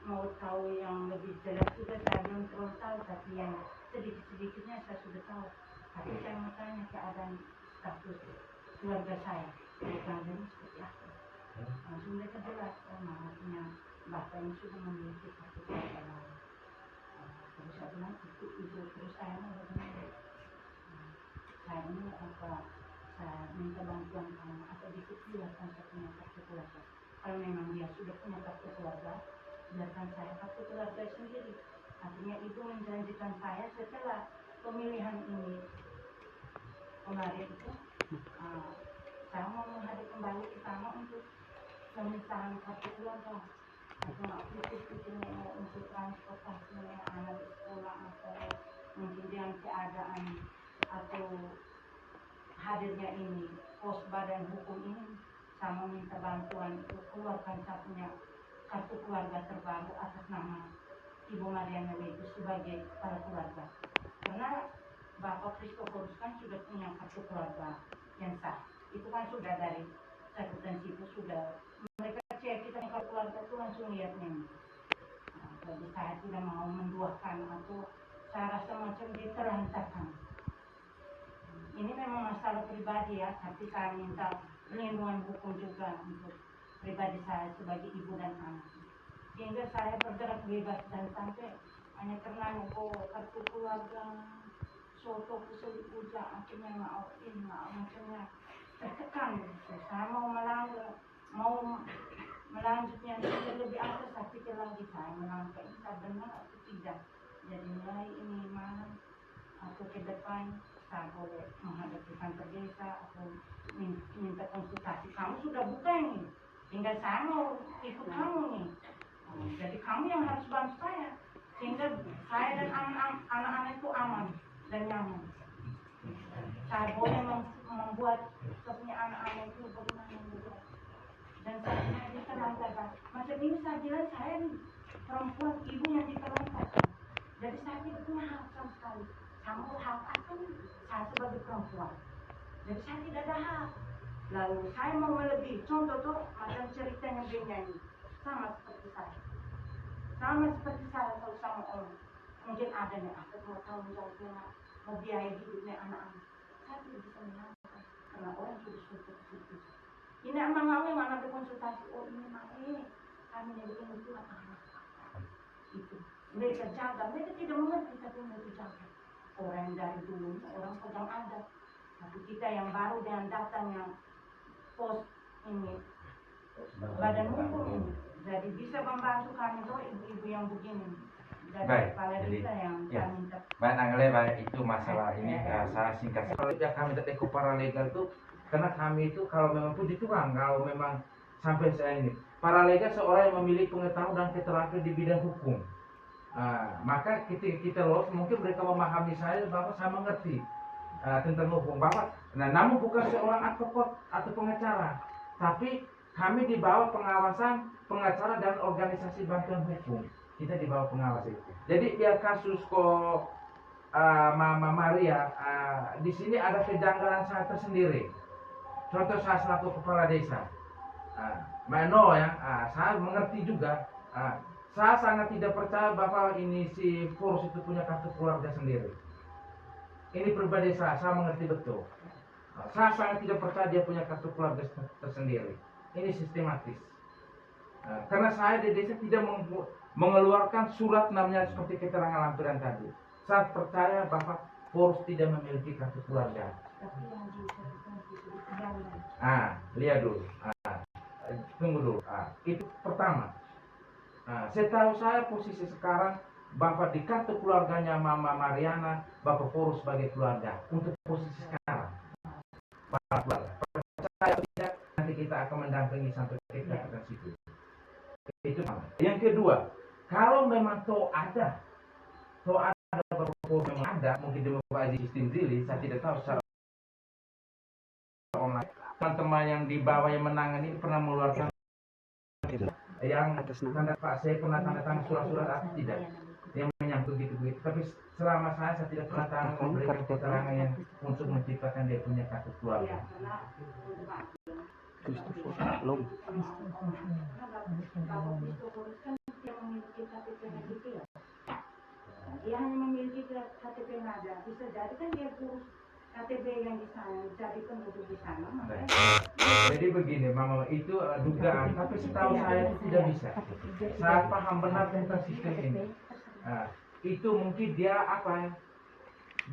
mau tahu yang lebih jelas juga saya belum terlalu tahu, tapi yang sedikit-sedikitnya saya sudah tahu. Tapi saya mau tanya keadaan status keluarga saya, ganda ini seperti apa? Langsung mereka jelas, maksudnya bapak ini sudah memiliki kartu keluarga lain. Terus saya bilang itu terus saya mau bagaimana? Saya ini saya minta bantuan kamu atau dikeluarkan saya punya kartu keluarga. Kalau memang dia sudah punya kartu keluarga, biarkan saya kartu keluarga sendiri. Artinya itu menjanjikan saya setelah pemilihan ini kemarin itu, saya mau menghadap kembali ke sana untuk pemisahan kartu keluarga. Atau pikir-pikirnya untuk transportasinya anak di sekolah, atau mungkin dengan keadaan atau hadirnya ini pos badan hukum ini, sama minta bantuan untuk keluarkan satunya kartu keluarga terbaru atas nama Ibu Mariana Legu sebagai kepala keluarga. Karena Bapak Kristoforus kan sudah punya kartu keluarga yang sah, itu kan sudah dari catatan situ sudah mereka cek, kita kalau keluarga itu langsung lihatnya. Jadi saya tidak mau menduakan atau saya rasa macam diterlantarkan. Ini memang masalah pribadi ya, tapi saya minta perlindungan hukum juga untuk pribadi saya sebagai ibu dan anak. Sehingga saya bergerak bebas dan sampai hanya karena kartu keluarga, soto keselik uja, akhirnya macamnya tertekan. Saya mau melanjutnya lebih atas, tapi lagi saya melangkah entah benar atau tidak. Jadi mulai ini malam atau ke depan saya boleh menghadapi kantor desa atau minta konsultasi. Kamu sudah buka ini, tinggal saya mau ikut kamu nih. Jadi kamu yang harus bantu saya sehingga saya dan anak-anak itu aman dan nyaman. Saya boleh membuat punya anak-anak itu bagaimana gitu. Dan saya diterangkan, macam ini saya bilang saya perempuan ibu yang diterangkan. Jadi saya tidak punya hak sama sekali. Sama hak apa nih? Saya sebagai perempuan. Jadi saya tidak ada hak. Lalu saya mau melebihi. Contoh tuh macam ceritanya dia nyanyi. Sama seperti saya. Sama seperti saya atau sama orang. Mungkin ada nih, aku mau tahu jawabnya, mau biaya hidupnya anak-anak. Saya tidak bisa menangkap. Karena orang sudah sudah situ. Ini emang mau mana berkonsultasi. Oh ini mah kami yang bikin itu anak. Itu. Mereka jaga. Mereka tidak mengerti tapi mereka jaga. Orang dari dulu, orang pegang ada. Tapi kita yang baru dengan datangnya pos ini, badan hukum ini. Jadi bisa membantu kami tuh ibu-ibu yang begini. Jadi Baik, kepala jadi, desa yang ya. kami minta. Baik, Anggale, baik itu masalah ini saya singkat. Kalau ya kami dari paralegal itu, karena kami itu kalau memang puji Tuhan, kalau memang sampai saya ini, paralegal seorang yang memiliki pengetahuan dan keterampilan di bidang hukum. Maka kita lolos, mungkin mereka memahami saya bahwa saya mengerti tentang hukum bahwa, namun bukan seorang advokat atau pengacara, tapi kami di bawah pengawasan pengacara dan organisasi bantuan hukum. Kita di bawah pengawasan. Jadi biar kasus kok Mama Maria di sini ada kejanggalan saya tersendiri. Contoh saya selaku kepala desa, Mano ya, saya mengerti juga. Saya sangat tidak percaya bahwa ini si Forus itu punya kartu keluarga sendiri. Ini pribadi saya mengerti betul. Saya sangat tidak percaya dia punya kartu keluarga tersendiri. Ini sistematis. Karena saya di desa tidak mengeluarkan surat namanya seperti keterangan lampiran tadi. Saya percaya bahwa Forus tidak memiliki kartu keluarga. Tapi yang di Lihat dulu. Tunggu dulu. Itu pertama. Setahu saya posisi sekarang Bapak di kartu keluarganya Mama Mariana, Bapak Forus sebagai keluarga. Untuk posisi sekarang, Bapak keluarga. Percaya atau tidak, nanti kita akan mendampingi sampai ke kata situ. Itu pertama. Yang kedua, kalau memang ada Bapak Forus memang ada, mungkin di Bapak sistem Zili, saya tidak tahu secara online. Teman-teman yang di bawah yang menangani pernah mengeluarkan yang tanda Pak saya pernah tanda tangan surat-surat atau tidak yang menyangkut gitu-gitu. Tapi selama saya tidak pernah tangan memberikan keterangan yang untuk menciptakan dia punya kartu keluarga. Christopher Long. Dia hanya memiliki KTP nada. Bisa jadi kan dia urus KTP yang di sana, jadi penduduk di sana. Jadi begini, Mama, itu dugaan, tapi setahu saya itu tidak bisa. Saya paham benar tentang sistem ini. Itu mungkin dia apa ya?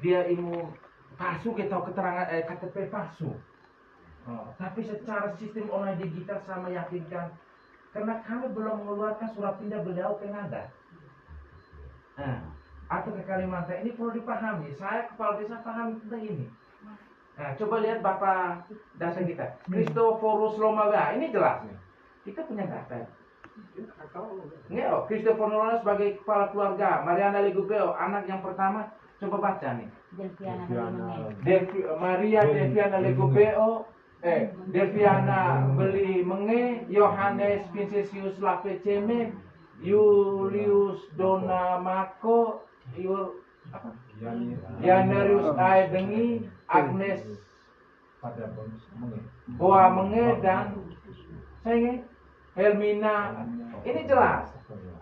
Dia ilmu palsu, kita tahu keterangan KTP palsu. Tapi secara sistem online digital saya meyakinkan, karena kami belum mengeluarkan surat pindah beliau ke Nada. Atau ke Kalimantan, ini perlu dipahami. Saya kepala desa paham tentang ini. Coba lihat Bapak data kita, Christoforus Lomaga, ini jelas nih. Kita punya data. Christoforus Lomaga sebagai kepala keluarga, Mariana Legubeo, anak yang pertama, coba baca nih. Maria Delviana Legubeo, Delviana Beli Menge, Yohanes Vincentius Lapeceme, Julius Donamako, Yanerius Aedengi, Agnes Boa Menge, dan Helmina. Ini jelas.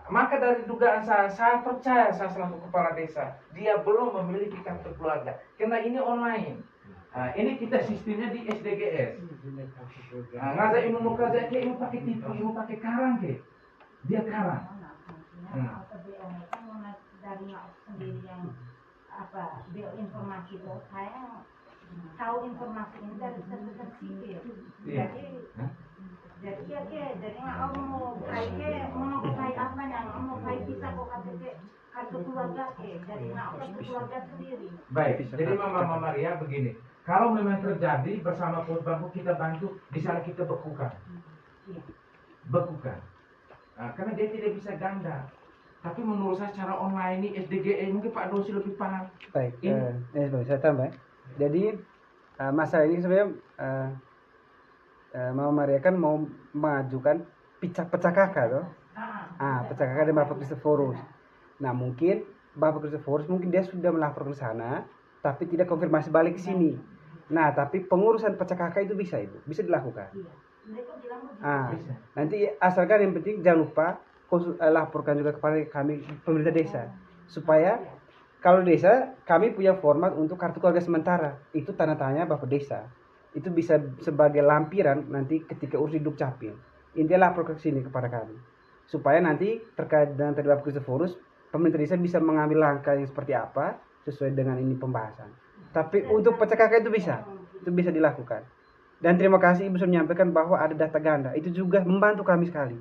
Maka dari dugaan saya percaya saya selaku kepala desa, dia belum memiliki kartu keluarga. Karena ini online. Ini kita sistemnya di SDGS. Ngaza ilmu kaza ke ilmu pakai tipu, ilmu pakai karang ke. Dia karang. Dari sendiri yang informasi itu saya tahu informasi ini dari sertifikat sipil. Jadi mau kayak apa yang mau kayak bisa kok kartu keluarga jadi kartu keluarga sendiri. Baik, jadi Mama Maria begini. Kalau memang terjadi bersama Pos Bambu kita bantu, di sana kita bekukan. Karena dia tidak bisa ganda. Tapi menurut saya secara online ini SDGE mungkin Pak Dosi lebih paham. Baik, saya tambah. Jadi masalah ini sebenarnya Mama Maria kan mau mengajukan pecah kakak tuh. Pecah kakak dari Bapak Kristoforus. Nah mungkin Bapak Kristoforus mungkin dia sudah melapor ke sana, tapi tidak konfirmasi balik ke sini. Nah tapi pengurusan pecah kakak itu bisa dilakukan. Nanti asalkan yang penting jangan lupa laporkan juga kepada kami pemerintah desa, supaya kalau desa kami punya format untuk kartu keluarga sementara, itu tanda tanya Bapak desa. Itu bisa sebagai lampiran nanti ketika urus di Dukcapil. Intinya lapor ke sini kepada kami. Supaya nanti terkait dengan tadi Bapak Kristoforus, pemerintah desa bisa mengambil langkah yang seperti apa sesuai dengan ini pembahasan. Tapi untuk pecah kakak itu bisa dilakukan. Dan terima kasih Ibu sudah menyampaikan bahwa ada data ganda. Itu juga membantu kami sekali.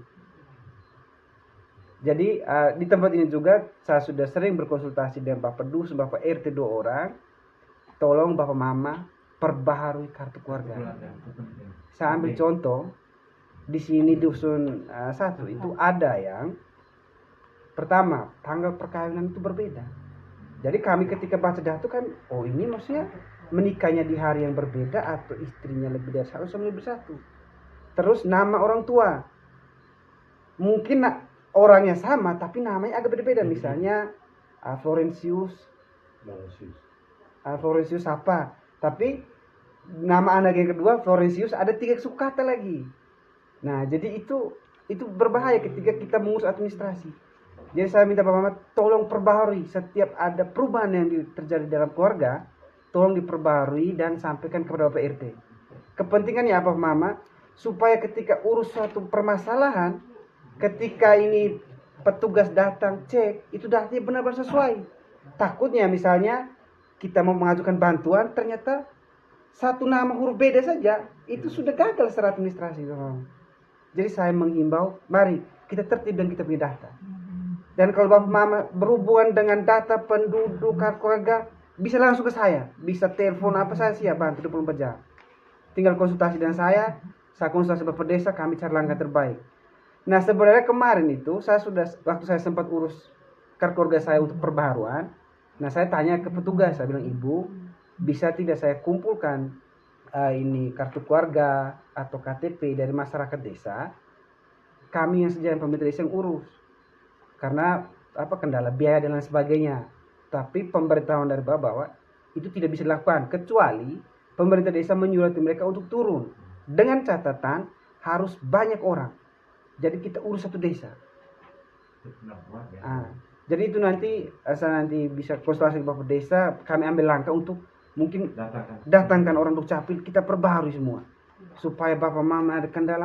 Jadi di tempat ini juga saya sudah sering berkonsultasi dengan Bapak Dus, Bapak RT 2 orang. Tolong Bapak Mama perbaharui kartu keluarga. Saya ambil contoh di sini dusun 1 itu ada yang pertama tanggal perkawinan itu berbeda. Jadi kami ketika baca data kan, oh ini maksudnya menikahnya di hari yang berbeda atau istrinya lebih dari satu suami lebih satu. Terus nama orang tua mungkin orangnya sama tapi namanya agak berbeda. Misalnya Florentius apa? Tapi nama anak yang kedua Florentius ada 3 suku kata lagi. Nah jadi itu berbahaya ketika kita mengurus administrasi. Jadi saya minta Bapak Mama tolong perbaharui setiap ada perubahan yang terjadi dalam keluarga, tolong diperbaharui dan sampaikan kepada Bapak RT. Kepentingannya apa Mama? Supaya ketika urus suatu permasalahan, ketika ini petugas datang cek, itu datanya benar-benar sesuai. Takutnya misalnya kita mau mengajukan bantuan, ternyata satu nama huruf beda saja, itu sudah gagal secara administrasi. Jadi saya menghimbau, mari kita tertib dan kita punya data. Dan kalau Bapak Mama berhubungan dengan data penduduk keluarga, bisa langsung ke saya, bisa telepon apa saya siap bantu 24 jam. Tinggal konsultasi dengan saya konsultasi Bapak Desa, kami cari langkah terbaik. Nah sebenarnya kemarin itu waktu saya sempat urus kartu keluarga saya untuk perbaharuan, nah saya tanya ke petugas, saya bilang Ibu, bisa tidak saya kumpulkan ini kartu keluarga atau KTP dari masyarakat desa, kami yang sejak pemerintah desa yang urus. Karena kendala biaya dan lain sebagainya. Tapi pemberitahuan dari Bapak bahwa itu tidak bisa dilakukan kecuali pemerintah desa menyurati mereka untuk turun dengan catatan harus banyak orang. Jadi kita urus satu desa. Jadi itu nanti saya bisa konsultasi Bapak desa, kami ambil langkah untuk mungkin datangkan orang Dukcapil, kita perbaharui semua supaya Bapak Mama ada kendala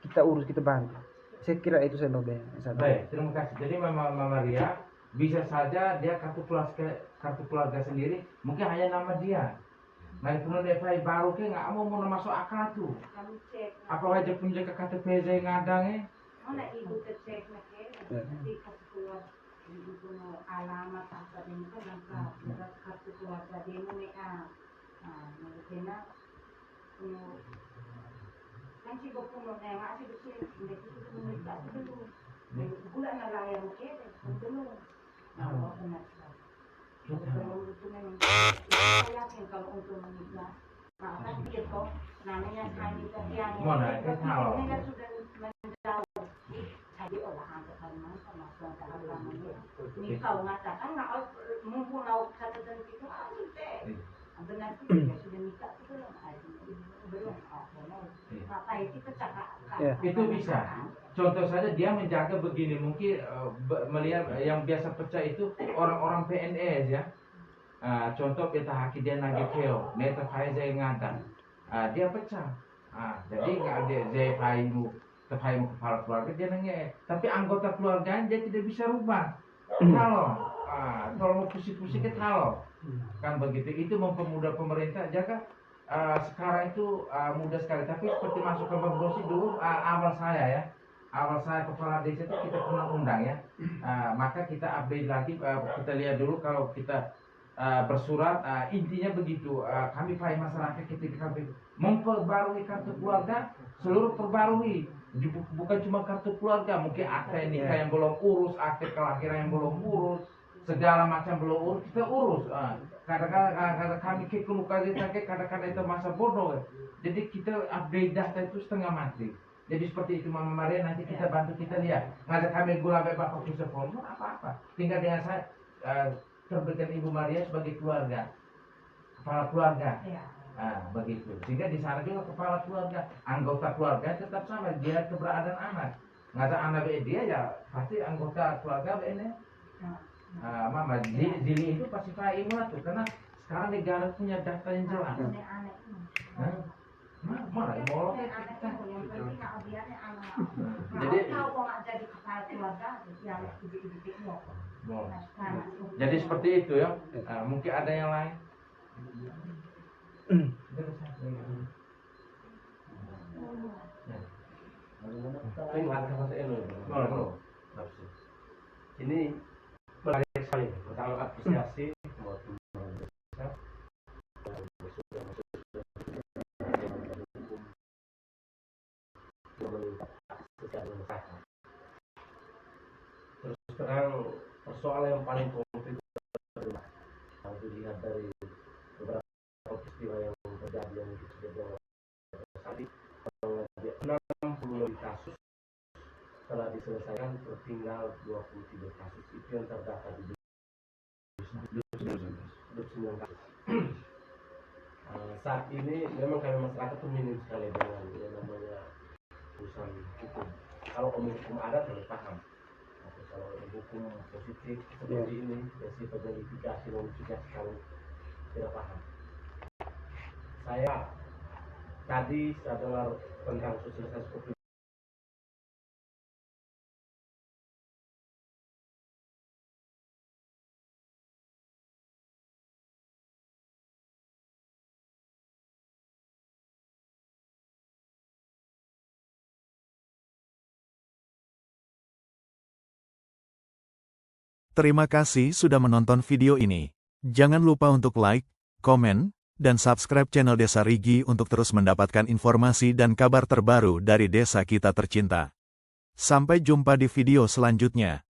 kita urus, kita bantu. Saya kira itu saya Baik, terima kasih. Jadi Mama Maria bisa saja dia kartu keluarga sendiri, mungkin hanya nama dia. Nah itu DFI baru ke nggak mau masuk akal tuh. Apa aja punya ke KTP saya ngadangnya? Mana ibu kecek nanti kartu keluarga ibu punya alamat apa ini kan lengkap. Kartu keluarga dia mereka. Mereka kan si punya nggak sih bersih. Mereka itu mereka dulu. Bulan lah yang mungkin dulu. Nah, benar. Belum itu memang saya yakin kalau untuk menikah. Nah, kan gitu namanya kami yang ini kan sudah menjauh. Jadi olahan kekalman sama keagamaan ini kau mengatakan nggak mumpung satu dan itu benar juga sudah nikah belum apa itu cakap itu bisa. Contoh saja dia menjaga begini, mungkin melihat yang biasa pecah itu orang-orang PNS ya. Contoh kita haki dia nagih keo, neta kaya saya ngatan, dia pecah. Jadi nggak ada saya payu kepala keluarga dia nanya, tapi anggota keluarga dia tidak bisa rubah. Kalau mau pusing-pusing kita kan begitu. Itu mempermudah pemerintah jaga. Sekarang itu mudah sekali, tapi seperti masuk ke Bapak dulu awal saya kepala desa itu kita pernah undang ya, maka kita update lagi, kita lihat dulu kalau kita bersurat, intinya begitu, kami paham masyarakat ketika kami memperbarui kartu keluarga, seluruh perbarui, bukan cuma kartu keluarga, mungkin akta nikah yang belum urus, akta kelahiran yang belum urus, segala macam belum urus, kita urus. kadang-kadang kami ke luka kadang-kadang itu masa bodoh. Jadi kita update data itu setengah mati. Jadi seperti itu Mama Maria, nanti kita bantu kita lihat. Ngajak kami gula Bapak Pusat Formu apa-apa. Tinggal dengan saya terberikan Ibu Maria sebagai keluarga, kepala keluarga. Begitu. Sehingga di sana juga kepala keluarga, anggota keluarga tetap sama, dia keberadaan anak. Ngajak anak dia ya pasti anggota keluarga ini. Mama, Zili itu pasti Faimah tuh, karena sekarang negara punya data yang jelas. Mana bolong kita. Jadi seperti itu ya. Mungkin ada yang lain. Ini menarik sekali. Pertama apresiasi buat pemerintah. Terus terang persoalan yang paling konkret adalah yang dilihat dari beberapa peristiwa yang terjadi yang sudah tadi 60 lebih kasus telah diselesaikan, tertinggal 23 kasus itu yang terdata di 29 kasus. Saat ini memang kami masyarakat itu minim sekali dengan yang namanya urusan hukum. Kalau hukum adat harus paham. Tapi kalau hukum positif seperti ini, ya sifatnya litigasi non-litigasi kalau tidak paham. Saya tadi saya dengar tentang sosialisasi seperti Terima kasih sudah menonton video ini. Jangan lupa untuk like, komen, dan subscribe channel Desa Rigi untuk terus mendapatkan informasi dan kabar terbaru dari desa kita tercinta. Sampai jumpa di video selanjutnya.